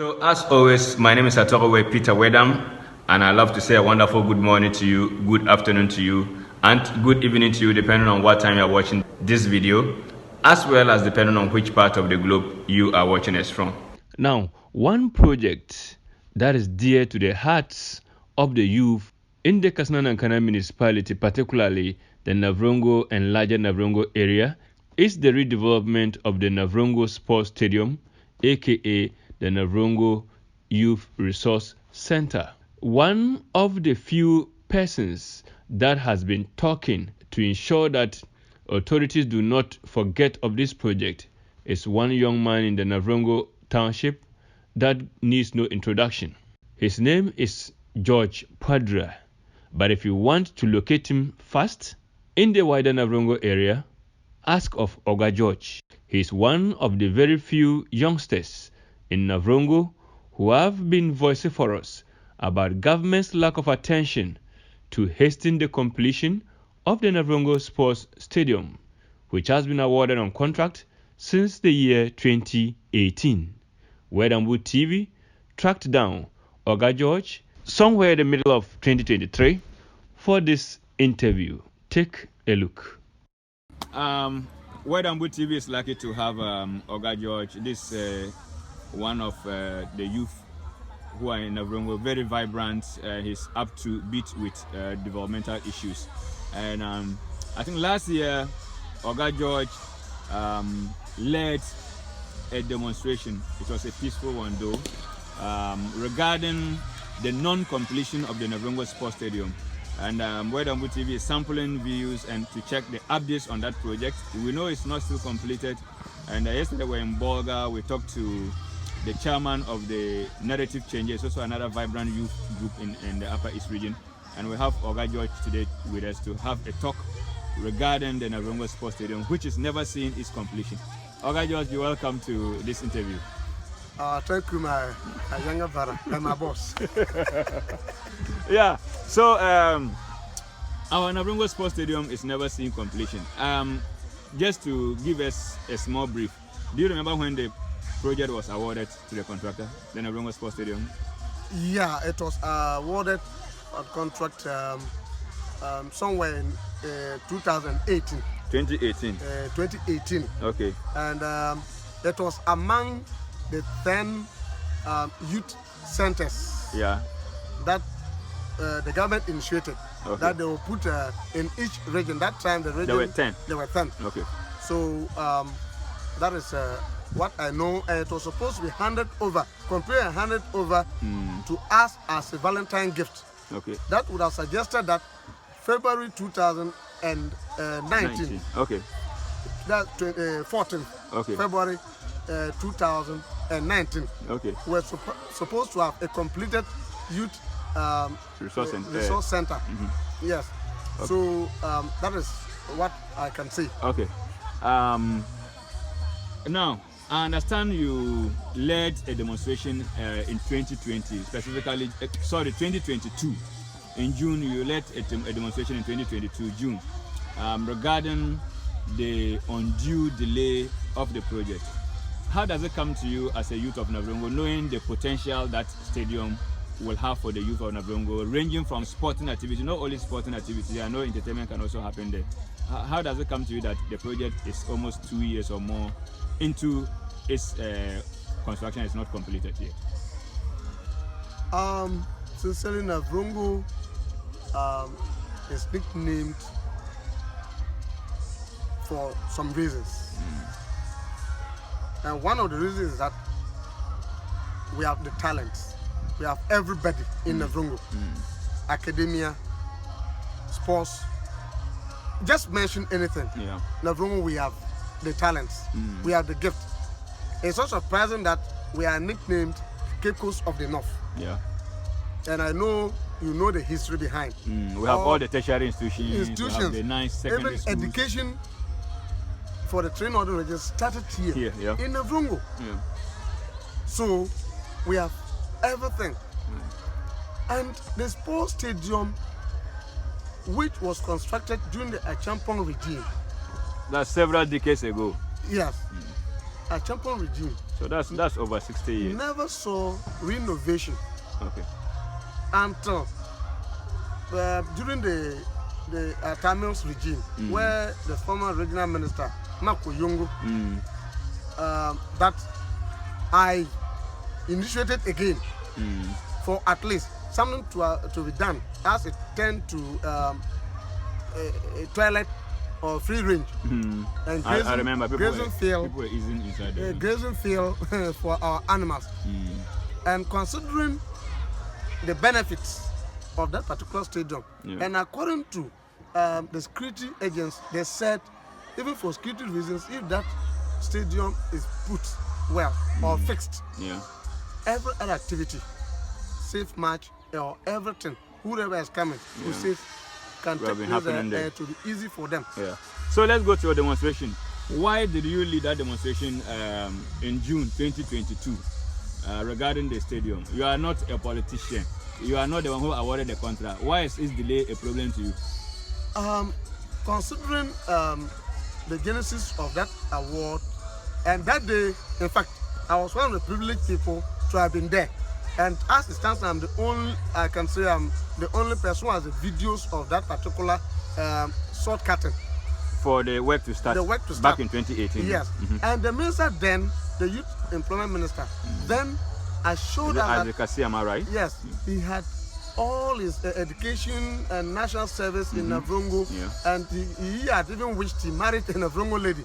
So as always, my name is Atorowe Peter Wedam, and I love to say a wonderful good morning to you, good afternoon to you, and good evening to you, depending on what time you are watching this video, as well as depending on which part of the globe you are watching us from. Now, one project that is dear to the hearts of the youth in the Kassena-Nankana municipality, particularly the Navrongo and larger Navrongo area, is the redevelopment of the Navrongo Sports Stadium, aka the Navrongo Youth Resource Center. One of the few persons that has been talking to ensure that authorities do not forget of this project is one young man in the Navrongo township that needs no introduction. His name is George Padra, but if you want to locate him fast in the wider Navrongo area, ask of Oga George. He is one of the very few youngsters in Navrongo who have been vociferous about government's lack of attention to hasten the completion of the Navrongo Sports Stadium, which has been awarded on contract since the year 2018. Wedamwood TV tracked down Oga George somewhere in the middle of 2023 for this interview. Take a look. Wedamwood TV is lucky to have Oga George. This one of the youth who are in Navrongo, very vibrant. He's up to beat with developmental issues. And I think last year, Oga George led a demonstration. It was a peaceful one though, regarding the non-completion of the Navrongo Sports Stadium. And Wedamwood TV is sampling views and to check the updates on that project. We know it's not still completed. And yesterday we were in Bolga. We talked to the chairman of the Narrative Changes, also another vibrant youth group in the Upper East region. And we have Oga George today with us to have a talk regarding the Navrongo Sports Stadium, which is never seen its completion. Oga George, you're welcome to this interview. Thank you, my younger brother and my boss. Yeah, so our Navrongo Sports Stadium is never seen completion. Just to give us a small brief, do you remember when the project was awarded to the contractor, the Navrongo Sports Stadium? Yeah, it was awarded a contract somewhere in 2018. 2018? 2018. Okay. And it was among the 10 youth centers, yeah, that the government initiated, okay, that they will put in each region. That time the region, there were 10. There were 10. Okay. So that is what I know. And it was supposed to be handed over, completely handed over to us as a Valentine gift. Okay. That would have suggested that February 2019. Okay. That 14th. Okay. February 2019. Okay. We're supposed to have a completed youth resource center. Mm-hmm. Yes. Okay. So that is what I can say. Okay. Now, I understand you led a demonstration in 2020, specifically, 2022. In June, you led a demonstration in 2022, June, regarding the undue delay of the project. How does it come to you as a youth of Navrongo, knowing the potential that stadium will have for the youth of Navrongo, ranging from sporting activity, not only sporting activity, I know entertainment can also happen there. How does it come to you that the project is almost 2 years or more into its construction, is not completed yet? Sincerely, Navrongo is nicknamed for some reasons. And one of the reasons is that we have the talents. We have everybody in Navrongo. Academia, sports. Just mention anything. Yeah. Navrongo, we have the talents. We have the gift. It's so surprising that we are nicknamed Cape Coast of the North. Yeah. And I know you know the history behind. We have all the tertiary institutions. We have the nice secondary schools. Even education for the train order just started here yeah, in Navrongo. Yeah. So we have everything. And the sports stadium, which was constructed during the Achampong regime. That's several decades ago. Yes. Achampong regime. So that's over 60 years. Never saw renovation. Okay. Until during the Tamils regime, where the former regional minister Mako Yungu, that I initiated again for at least something to be done as it turned to a toilet or free range. And I remember grazing field, people were eating inside there. grazing field for our animals. And considering the benefits of that particular stadium, and according to the security agents, they said even for security reasons, if that stadium is put well or fixed, every other activity, safe match or everything, whoever is coming, who says can take place to be easy for them. So let's go to your demonstration. Why did you lead that demonstration in June 2022 regarding the stadium? You are not a politician. You are not the one who awarded the contract. Why is this delay a problem to you? Considering the genesis of that award, and that day, in fact, I was one of the privileged people to have been there. And as it stands, I'm the only person who has the videos of that particular short cutting. For the work to start. The work to Back start. in 2018. Yes. And the minister then, the youth employment minister, then assured us that, am I right? yes, he had all his education and national service in Navrongo, and he had even wished he married a Navrongo lady.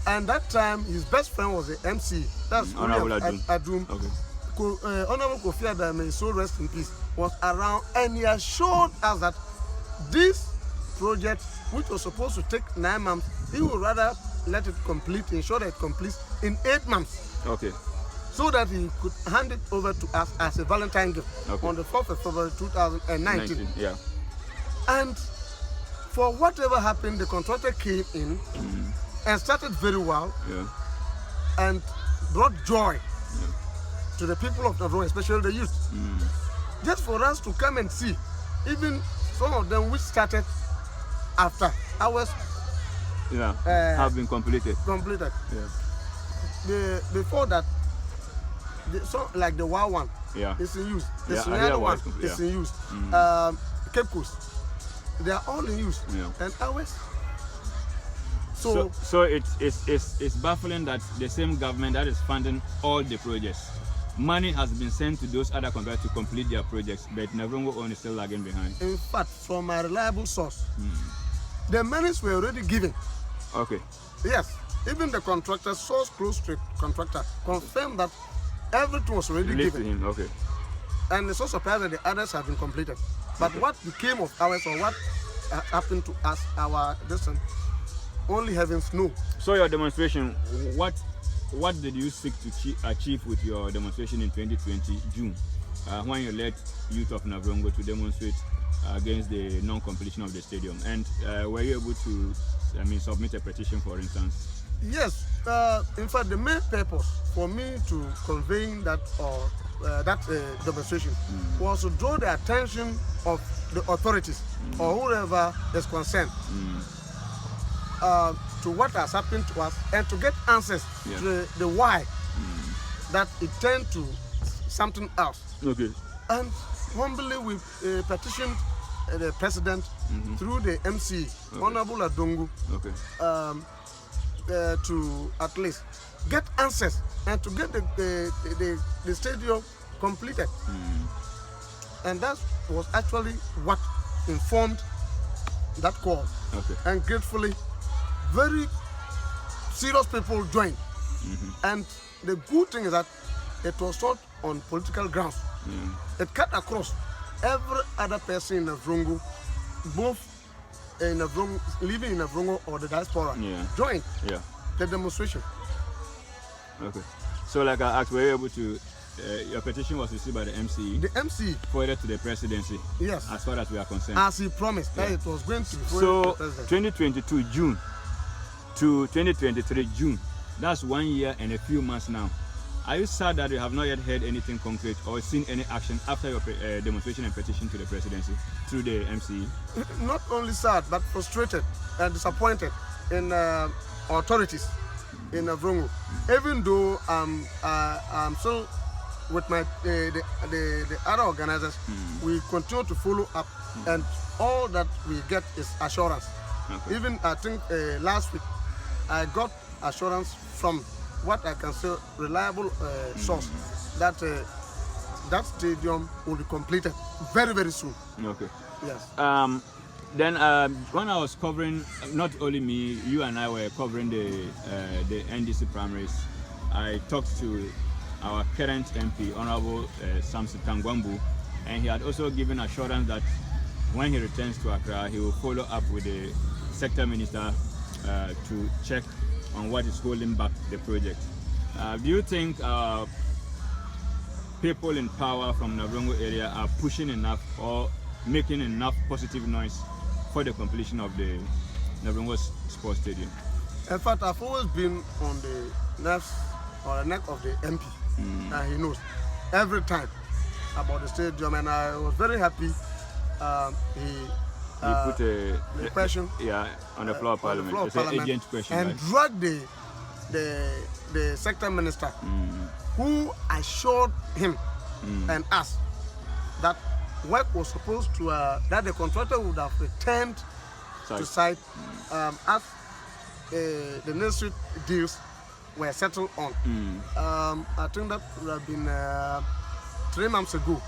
And that time, his best friend was the MC. That's Honorable Adum. Okay. Honorable Kofi Adam, may so rest in peace, was around, and he assured us that this project, which was supposed to take 9 months, he would rather let it complete, ensure that it completes in 8 months. Okay. So that he could hand it over to us as a Valentine gift on the 4th of February 2019. And for whatever happened, the contractor came in and started very well and brought joy to the people of Navrongo, especially the youth. Just for us to come and see, even some of them which started after hours have been completed. Before that, like the WOW one is in use. The Scenario one is in use. Cape Coast, they are all in use. And ours. So it's baffling that the same government that is funding all the projects, money has been sent to those other contractors to complete their projects, but Navrongo own is still lagging behind. In fact, from a reliable source, the monies were already given. Okay. Yes, even the contractor, source close to contractor, confirmed that everything was already given. Him. Okay. And it's so surprised that the others have been completed. But what became of ours, or what happened to us, our distance, only heavens know. So your demonstration, what did you seek to achieve with your demonstration in 2020 June, when you led youth of Navrongo to demonstrate against the non-completion of the stadium? And were you able to, submit a petition, for instance? Yes. In fact, the main purpose for me to conveying that demonstration was to draw the attention of the authorities or whoever is concerned to what has happened to us, and to get answers to the why that it turned to something else. Okay. And humbly we petitioned the president through the MC, Honorable Adongo, to at least get answers and to get the stadium completed. And that was actually what informed that call. And gratefully, very serious people joined. And the good thing is that it was not on political grounds. It cut across every other person in Navrongo, both in Navrongo, living in Navrongo or the diaspora, joined the demonstration. Okay. So like I asked, were you able to, your petition was received by the MC? The MC. Forwarded to the presidency? Yes. As far as we are concerned? As he promised that it was going to be forwarded to the president. 2022 June to 2023 June, that's 1 year and a few months now. Are you sad that you have not yet heard anything concrete or seen any action after your demonstration and petition to the presidency through the MCE? Not only sad, but frustrated and disappointed in authorities. in Navrongo. Even though I'm still with my the other organizers, we continue to follow up, and all that we get is assurance. Okay. Even I think last week I got assurance from what I can say reliable source that that stadium will be completed very, very soon. Okay. Yes. Then when I was covering, not only me, you and I were covering the NDC primaries, I talked to our current MP, Honorable Samson Tangwambu, and he had also given assurance that when he returns to Accra, he will follow up with the sector minister to check on what is holding back the project. Do you think people in power from Navrongo area are pushing enough or making enough positive noise for the completion of the Navrongo Sports Stadium? In fact, I've always been on the nerves or the neck of the MP, and he knows every time about the stadium, and I was very happy he put a question on the floor of Parliament. It's an agent question, and right? dragged the sector minister, who assured him and us that work was supposed to that the contractor would have returned to site as the necessary deals were settled on. I think that would have been 3 months ago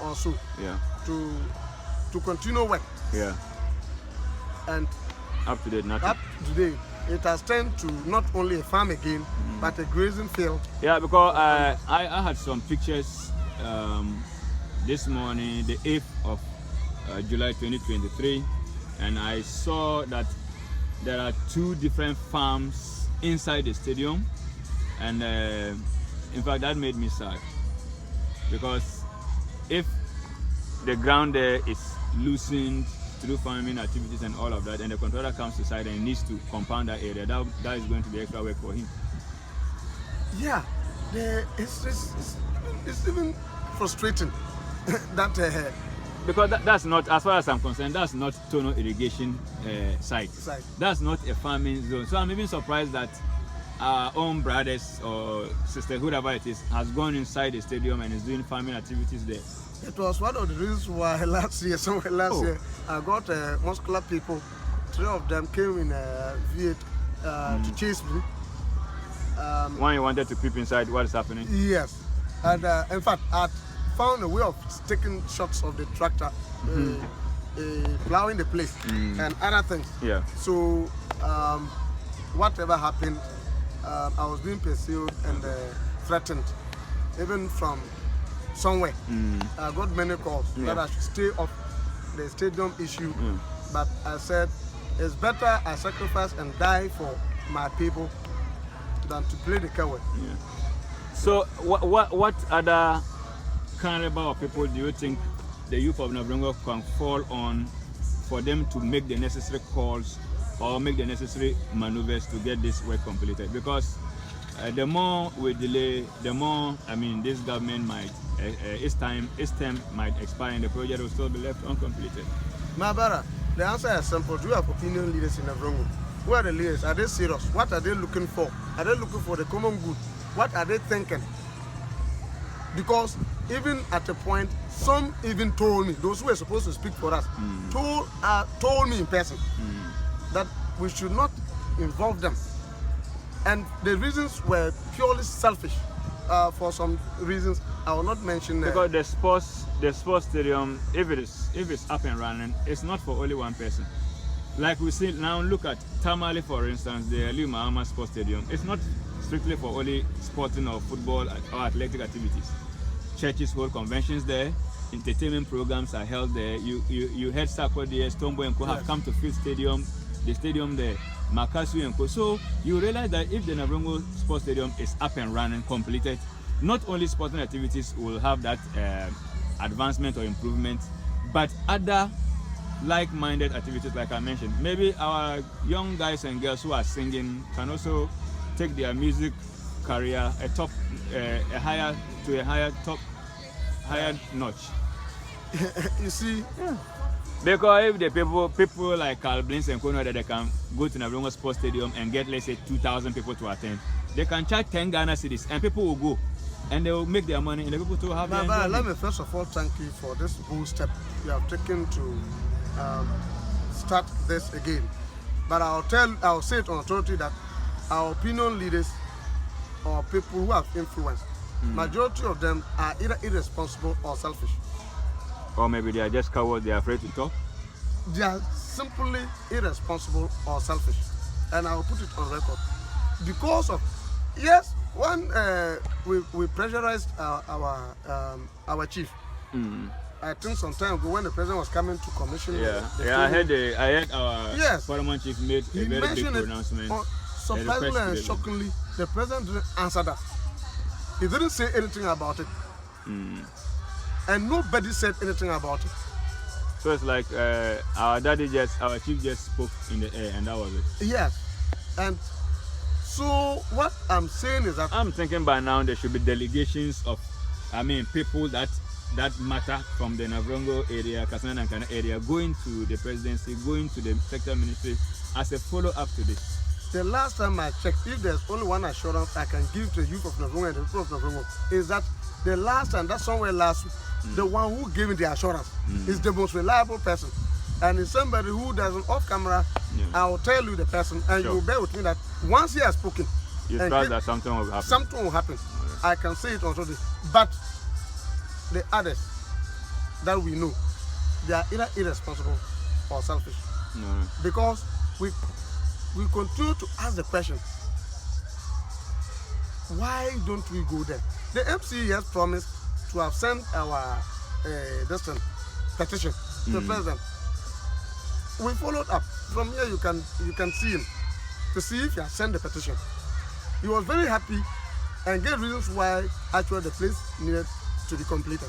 or so. Yeah. To continue work. Yeah. And up to date, nothing. Up to date, it has turned to not only a farm again, but a grazing field. Yeah, because I had some pictures this morning, the 8th of July 2023, and I saw that there are 2 different farms inside the stadium, and in fact that made me sad, because if the ground there is loosened through farming activities and all of that, and the contractor comes to site and needs to compound that area, that is going to be extra work for him. Yeah, it's even frustrating that because that's not, as far as I'm concerned, that's not Tono irrigation site. That's not a farming zone. So I'm even surprised that our own brothers or sisters, whoever it is, has gone inside the stadium and is doing farming activities there. It was one of the reasons why last year I got muscular people. 3 of them came in V8 to chase me. When you wanted to peep inside what is happening? Yes, and in fact I found a way of taking shots of the tractor, plowing the place and other things. Yeah. So whatever happened, I was being pursued and threatened, even from somewhere. I got many calls that I should stay off the stadium issue, but I said it's better I sacrifice and die for my people than to play the coward. Yeah. So what other caliber of people do you think the youth of Navrongo can fall on for them to make the necessary calls or make the necessary maneuvers to get this work completed? Because the more we delay, the more, this government might, its term might expire and the project will still be left uncompleted. My brother, the answer is simple. Do you have opinion leaders in Navrongo? Who are the leaders? Are they serious? What are they looking for? Are they looking for the common good? What are they thinking? Because even at a point, some even told me, those who were supposed to speak for us, told me in person that we should not involve them. And the reasons were purely selfish. For some reasons, I will not mention. Because the sports stadium, if it's up and running, it's not for only one person. Like we see now, look at Tamale, for instance, the Ali Mahama Sports Stadium. It's not strictly for only sporting or football or athletic activities. Churches hold conventions there, entertainment programs are held there. You heard Sako there, Stombo and Co have come to fill the stadium there, Makasu and Co. So you realize that if the Navrongo Sports Stadium is up and running, completed, not only sporting activities will have that advancement or improvement, but other like-minded activities, like I mentioned. Maybe our young guys and girls who are singing can also take their music career a higher notch. You see, Because if the people like Carl Blins and Kono that they can go to Navrongo Sports Stadium and get, let's say, 2,000 people to attend, they can charge 10 Ghana cedis and people will go and they will make their money and the people to have their money. Let me first of all thank you for this bold step you have taken to start this again. But I'll say it on authority that our opinion leaders or people who have influence, majority of them are either irresponsible or selfish. Or maybe they are just cowards, they are afraid to talk. They are simply irresponsible or selfish. And I'll put it on record. Because of, yes, when we pressurized our chief, I think some time ago when the president was coming to commission. I heard our Parliament chief made a very big pronouncement. Surprisingly and shockingly, the president didn't answer that. He didn't say anything about it. And nobody said anything about it. So it's like our chief just spoke in the air and that was it. Yes. And so what I'm saying is that I'm thinking by now there should be delegations of, people that matter from the Navrongo area, Kassena-Nankana area, going to the presidency, going to the sector ministry as a follow-up to this. The last time I checked, if there's only one assurance I can give to the youth of Navrongo and the people of Navrongo, is that the last time, that's somewhere last week, the one who gave me the assurance is the most reliable person. And it's somebody who doesn't off camera, I'll tell you the person, and you will bear with me that once he has spoken, you trust that something will happen. Something will happen. I can say it also. But the others that we know, they are either irresponsible or selfish. Because we continue to ask the question, why don't we go there? The MC has promised to have sent our petition to the president. We followed up. From here you can see him to see if he has sent the petition. He was very happy and gave reasons why actually the place needed to be completed.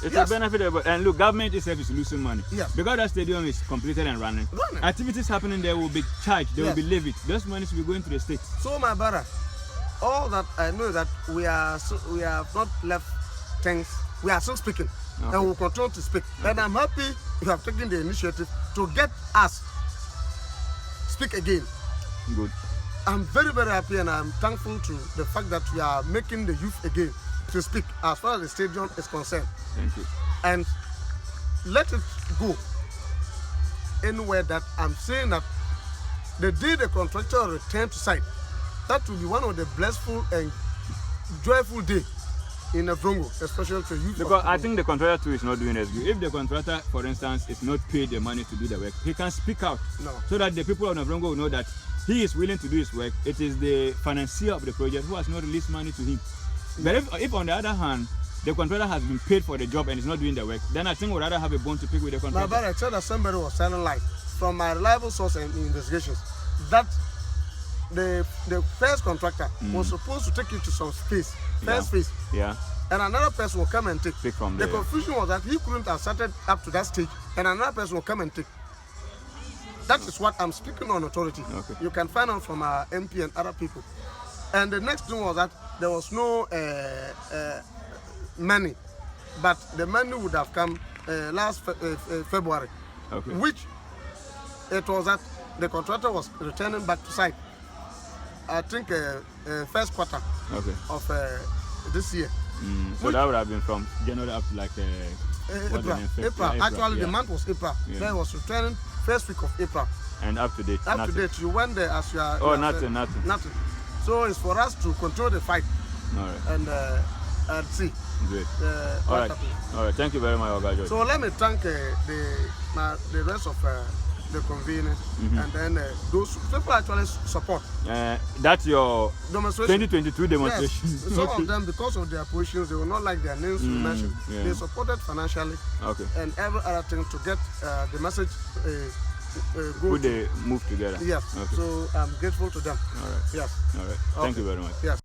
It's a benefit, and look, government itself is losing money. Yes. Because that stadium is completed and running. Activities happening there will be charged, they will be levied. Those monies will be going to the state. So my brother, all that I know is that we have not left things. We are still speaking, and we'll continue to speak. And I'm happy you have taken the initiative to get us speak again. Good. I'm very, very happy, and I'm thankful to the fact that we are making the youth again to speak as far as the stadium is concerned. Thank you. And let it go anywhere that I'm saying that the day the contractor return to site, that will be one of the blissful and joyful days in Navrongo, especially to youth. Because I think the contractor too is not doing as good. If the contractor, for instance, is not paid the money to do the work, he can speak out so that the people of Navrongo will know that he is willing to do his work. It is the financier of the project who has not released money to him. But if on the other hand, the contractor has been paid for the job and is not doing the work, then I think we'd rather have a bone to pick with the contractor. But I said that somebody was telling lies from my reliable source and investigations that the first contractor was supposed to take you to some space, phase. And another person will come and take. Pick from the there. confusion was that he couldn't have started up to that stage, and another person will come and take. That is what I'm speaking on authority. You can find out from our MP and other people. And the next thing was that there was no money, but the money would have come last February, which it was that the contractor was returning back to site. I think first quarter of this year. So that would have been from January up to like April. Actually, the month was April. Then it was returning first week of April. And up to date. Up to date. You went there as you are. Oh, nothing. So it's for us to control the fight. All right. And see. Great. All right. Thank you very much, Oga. So let me thank the rest of the conveners and then those people actually support. That's your demonstration. 2022 demonstration. Yes. Some of them, because of their positions, they will not like their names to be mentioned. They supported financially and every other thing to get the message Would they move together? Yes. So I'm grateful to them. All right. Yes. All right. Thank you very much. Yes.